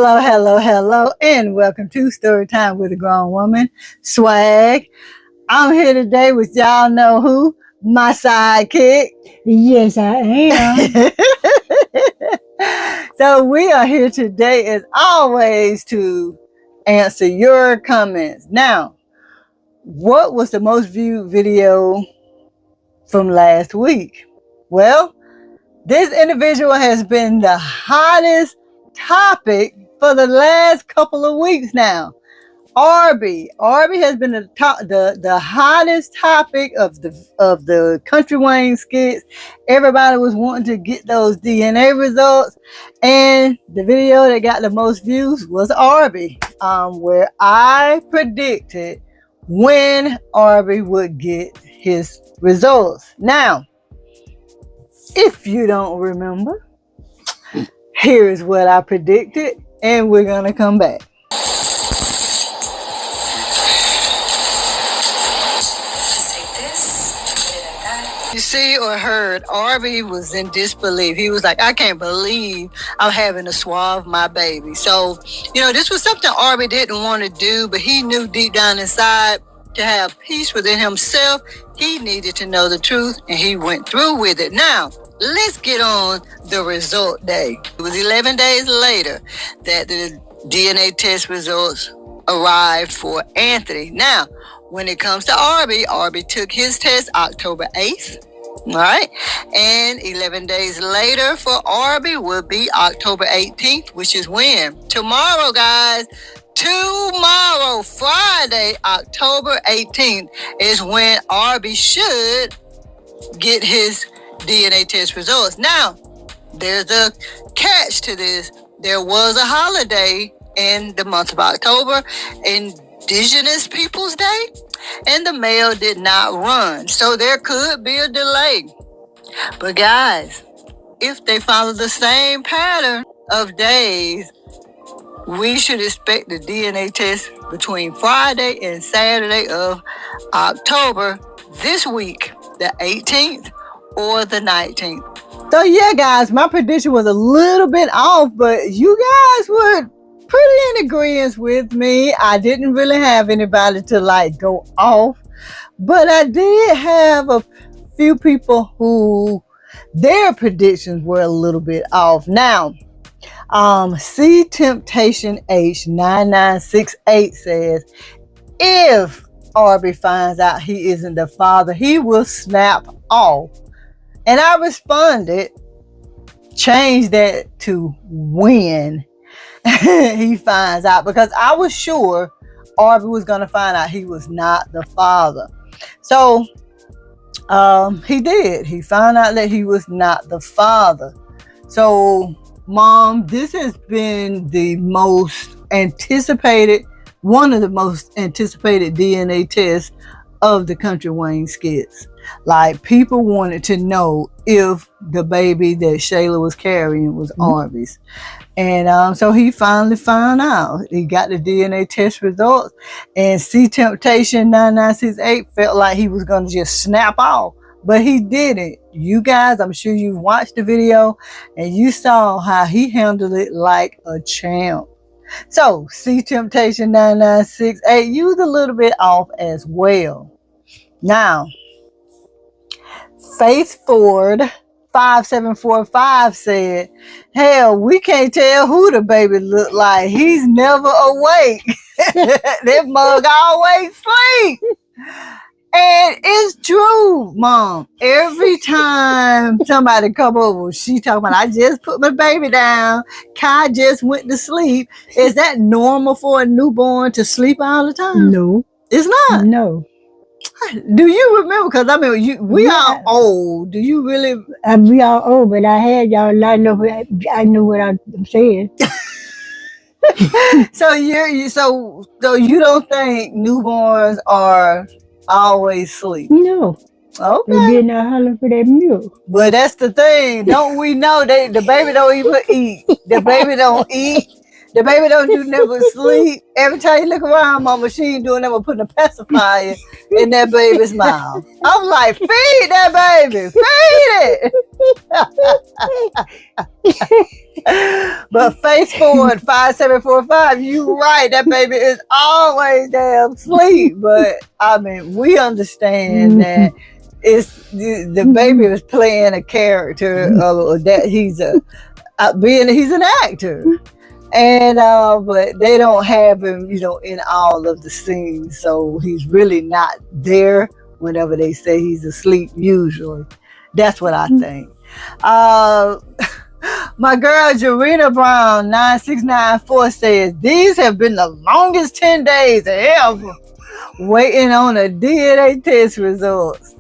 Hello, hello, hello, and welcome to Story Time with a Grown Woman, Swag. I'm here today with y'all know who? My sidekick. Yes, I am. So we are here today as always to answer your comments. Now, what was the most viewed video from last week? Well, this individual has been the hottest topic for the last couple of weeks now. Arby has been the hottest topic of the Country Wayne skits. Everybody was wanting to get those DNA results, and the video that got the most views was Arby, where I predicted when Arby would get his results. Now, if you don't remember, here's what I predicted, and we're gonna come back. You see or heard, Arby was in disbelief. He was like, I can't believe I'm having to swab my baby. So, this was something Arby didn't want to do, but he knew deep down inside to have peace within himself, he needed to know the truth, and he went through with it. Now, let's get on the result day. It was 11 days later that the DNA test results arrived for Anthony. Now, when it comes to Arby took his test October 8th. All right. And 11 days later for Arby will be October 18th, which is when? Tomorrow, guys. Tomorrow, Friday, October 18th, is when Arby should get his DNA test results. Now, there's a catch to this. There was a holiday in the month of October, Indigenous Peoples Day, and the mail did not run. So there could be a delay. But guys, if they follow the same pattern of days, we should expect the DNA test between Friday and Saturday of October this week, the 18th or the 19th. So yeah, guys, my prediction was a little bit off, but you guys were pretty in agreement with me. I didn't really have anybody to go off, but I did have a few people who their predictions were a little bit off. Now, C Temptation H9968 says, if Arby finds out he isn't the father, he will snap off. And I responded, change that to when he finds out, because I was sure Arby was going to find out he was not the father. So he did. He found out that he was not the father. So, Mom, this has been the most anticipated, one of the most anticipated DNA tests of the Country Wayne skits. People wanted to know if the baby that Shayla was carrying was Arby's. And so he finally found out. He got the DNA test results, and C Temptation 9968 felt like he was going to just snap off, but he didn't. You guys, I'm sure you've watched the video and you saw how he handled it like a champ. So C Temptation 9968, you was a little bit off as well. Now, Faith Ford 5745 said, hell, we can't tell who the baby looked like. He's never awake. That mug always sleep. And it's true, Mom. Every time somebody come over, she talking about, I just put my baby down. Kai just went to sleep. Is that normal for a newborn to sleep all the time? No. It's not? No. Do you remember? Because, we are old. Do you really? We are old, but I had y'all. I know what I'm saying. So you don't think newborns are always asleep? No. Okay. They're getting a holler for that milk. Well, that's the thing. Don't we know the baby don't even eat? The baby don't eat. The baby don't do never sleep. Every time you look around, Mama, she ain't doing never putting a pacifier in that baby's mouth. I'm like, feed that baby. Feed it. But face forward 5745, you right. That baby is always damn asleep. But I mean, we understand that it's the baby is playing a character that he's he's an actor. And but they don't have him, in all of the scenes, so he's really not there whenever they say he's asleep. Usually, that's what I think. My girl Jarena Brown 9694 says these have been the longest 10 days ever, waiting on a DNA test results.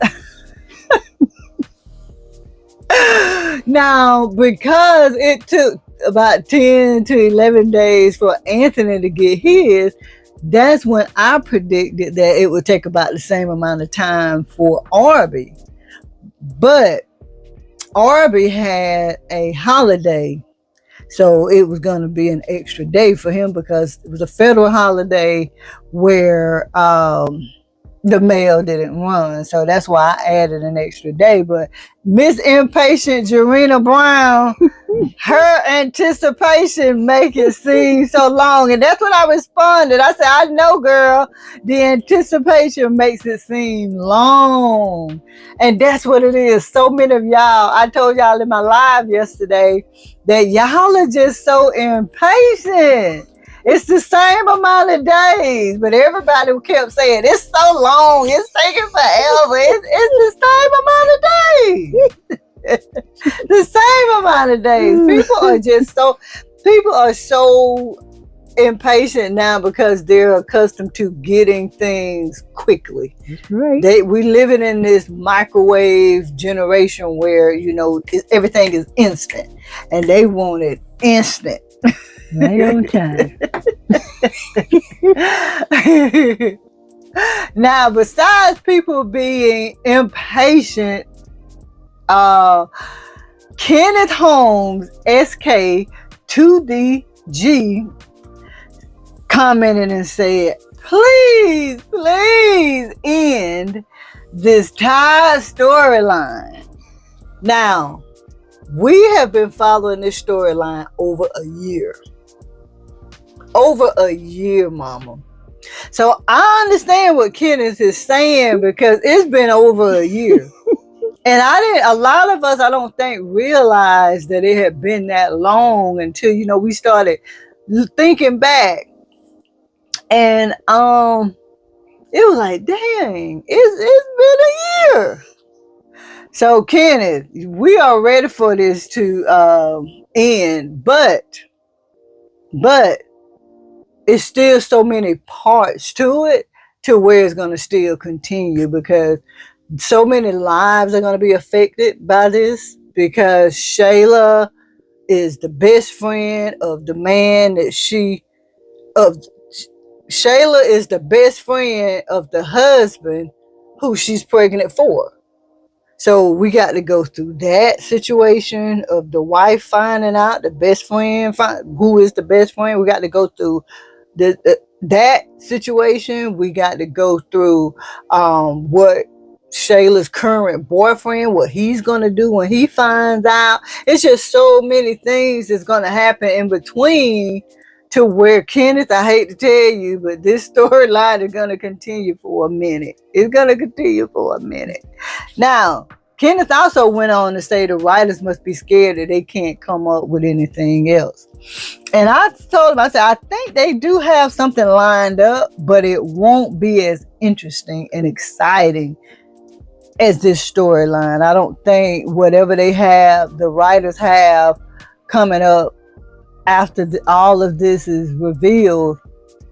Now, because it took about 10 to 11 days for Anthony to get his, that's when I predicted that it would take about the same amount of time for Arby. But Arby had a holiday, so it was going to be an extra day for him because it was a federal holiday where the mail didn't run. So that's why I added an extra day. But Miss Impatient Jarena Brown, her anticipation make it seem so long. And that's what I responded. I said, I know, girl, the anticipation makes it seem long. And that's what it is. So many of y'all, I told y'all in my live yesterday that y'all are just so impatient. It's the same amount of days, but everybody kept saying, it's so long, it's taking forever. It's the same amount of days. The same amount of days. People are so impatient now because they're accustomed to getting things quickly. That's right. We living in this microwave generation where, everything is instant, and they want it instant. Right on time. Now, besides people being impatient, Kenneth Holmes, SK 2DG, commented and said, please end this Tide storyline. Now, we have been following this storyline over a year. Over a year, mama. So I understand what Kenneth is saying because it's been over a year. And a lot of us, I don't think, realized that it had been that long until, we started thinking back. And it was like, dang, it's been a year. So Kenneth, we are ready for this to end, but it's still so many parts to it to where it's going to still continue because so many lives are going to be affected by this because Shayla is the best friend of the man that Shayla is the best friend of the husband who she's pregnant for. So we got to go through that situation of the wife finding out the best friend, who is the best friend. We got to go through that situation. We got to go through what Shayla's current boyfriend, what he's going to do when he finds out. It's just so many things that's going to happen in between to where, Kenneth, I hate to tell you, but this storyline is going to continue for a minute. It's going to continue for a minute. Now, Kenneth also went on to say the writers must be scared that they can't come up with anything else. And I told him, I said, I think they do have something lined up, but it won't be as interesting and exciting as this storyline. I don't think whatever they have, the writers have coming up after all of this is revealed,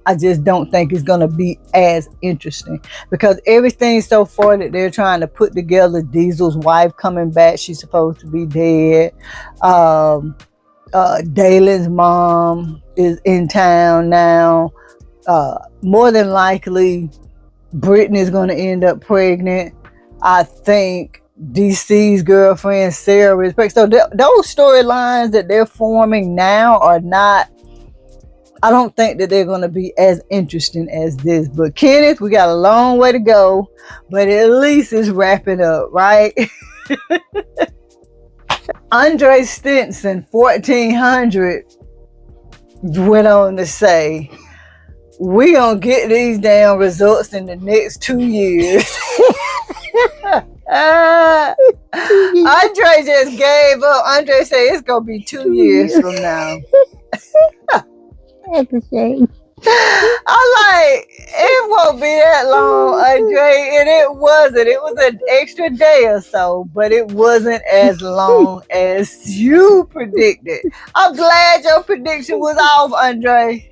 I just don't think it's going to be as interesting because everything so far that they're trying to put together, Diesel's wife coming back, she's supposed to be dead. Dalen's mom is in town now. More than likely, Brittany's going to end up pregnant. I think DC's girlfriend Sarah is pregnant. So those storylines that they're forming now are not, I don't think that they're going to be as interesting as this. But Kenneth, we got a long way to go, but at least it's wrapping up, right? Andre Stinson, 1400, went on to say, we gonna get these damn results in the next 2 years. Andre just gave up. Andre said it's gonna be 2 years from now. That's a shame. I'm like, it won't be that long, Andre, and it wasn't. It was an extra day or so, but it wasn't as long as you predicted. I'm glad your prediction was off, Andre.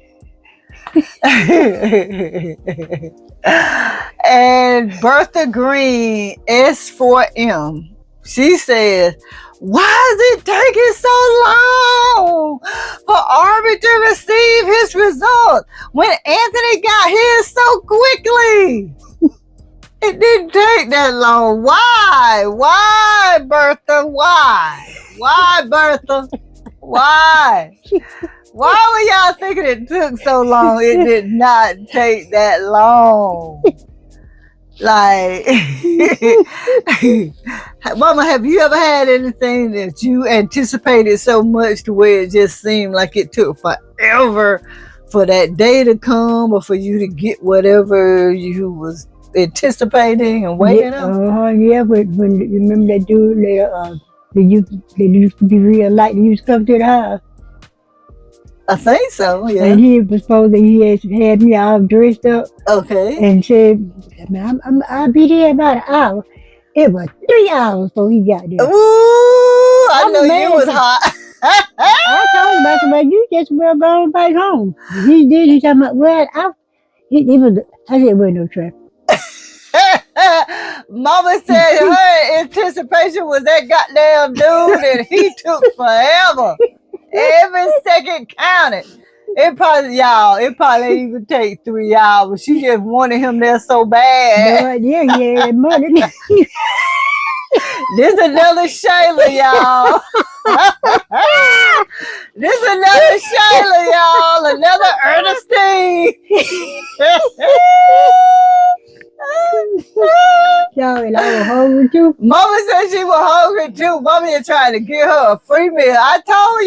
And Bertha Green, S4M, she says, why is it taking so long for Arby to receive his result when Anthony got his so quickly? It didn't take that long. Why? Why, Bertha? Why? Why, Bertha? Why? Why were y'all thinking it took so long? It did not take that long. Like, Mama, have you ever had anything that you anticipated so much to where it just seemed like it took forever for that day to come or for you to get whatever you was anticipating and waiting on? Yeah, when you remember that dude there, they used to be real light, they used to come to the house. I think so, yeah. And he was supposed to, he had me all dressed up. Okay. And said, I'll be there in about an hour. It was 3 hours before he got there. Ooh, I know you was hot. I told him, I said, you just well going back home. He did, he talking about, well, I said, well, no traffic. Mama said her anticipation was that goddamn dude and he took forever. Every second counted. It probably ain't even take 3 hours. She just wanted him there so bad. No, yeah, money. This another Shayla, y'all. This another Shayla, y'all. Another Ernestine. Sorry, I was hungry too. Mama said she was hungry too. Mama is trying to give her a free meal. I told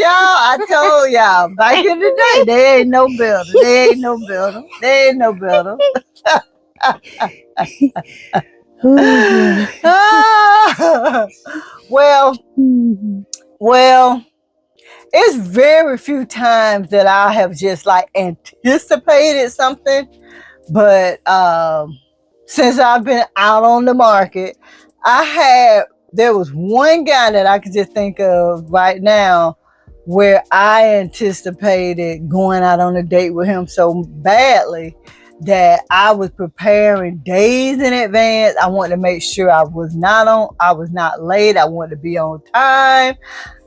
y'all. Back in the day, there ain't no building. Well, it's very few times that I have just like anticipated something, but since I've been out on the market, there was one guy that I could just think of right now where I anticipated going out on a date with him so badly that I was preparing days in advance. I wanted to make sure I was not late. I wanted to be on time.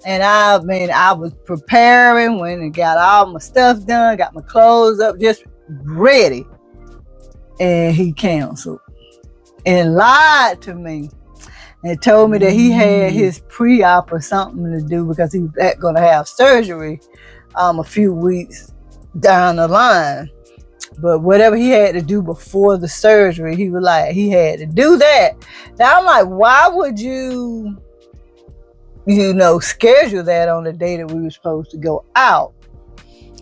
And I was preparing when I got all my stuff done, got my clothes up, just ready. And he canceled and lied to me and told me that he had his pre-op or something to do because he was going to have surgery a few weeks down the line. But whatever he had to do before the surgery, he was like, he had to do that. Now I'm like, why would you schedule that on the day that we were supposed to go out?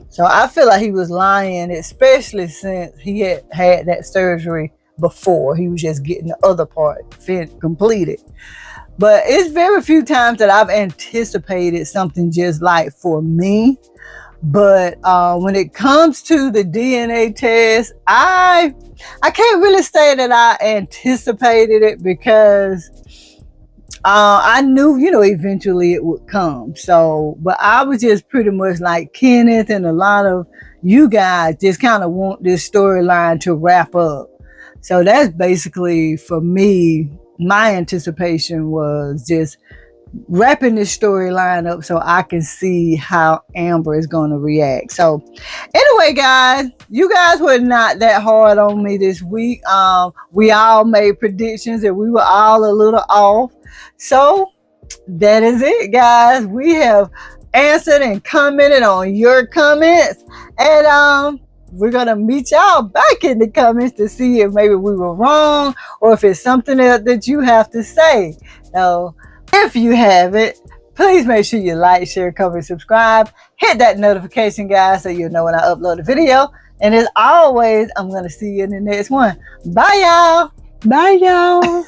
So I feel like he was lying, especially since he had that surgery before. He was just getting the other part completed. But it's very few times that I've anticipated something just like for me. But when it comes to the DNA test, I can't really say that I anticipated it because I knew, eventually it would come. So, but I was just pretty much like Kenneth and a lot of you guys just kind of want this storyline to wrap up. So that's basically for me, my anticipation was just wrapping this storyline up so I can see how Amber is going to react. So anyway, guys, you guys were not that hard on me this week. We all made predictions and we were all a little off. So that is it, guys. We have answered and commented on your comments, and we're gonna meet y'all back in the comments to see if maybe we were wrong or if it's something else that you have to say. So if you have it, Please make sure you like, share, comment, subscribe. Hit that notification, guys, so you'll know when I upload a video. And as always, I'm going to see you in the next one. Bye, y'all. Bye, y'all.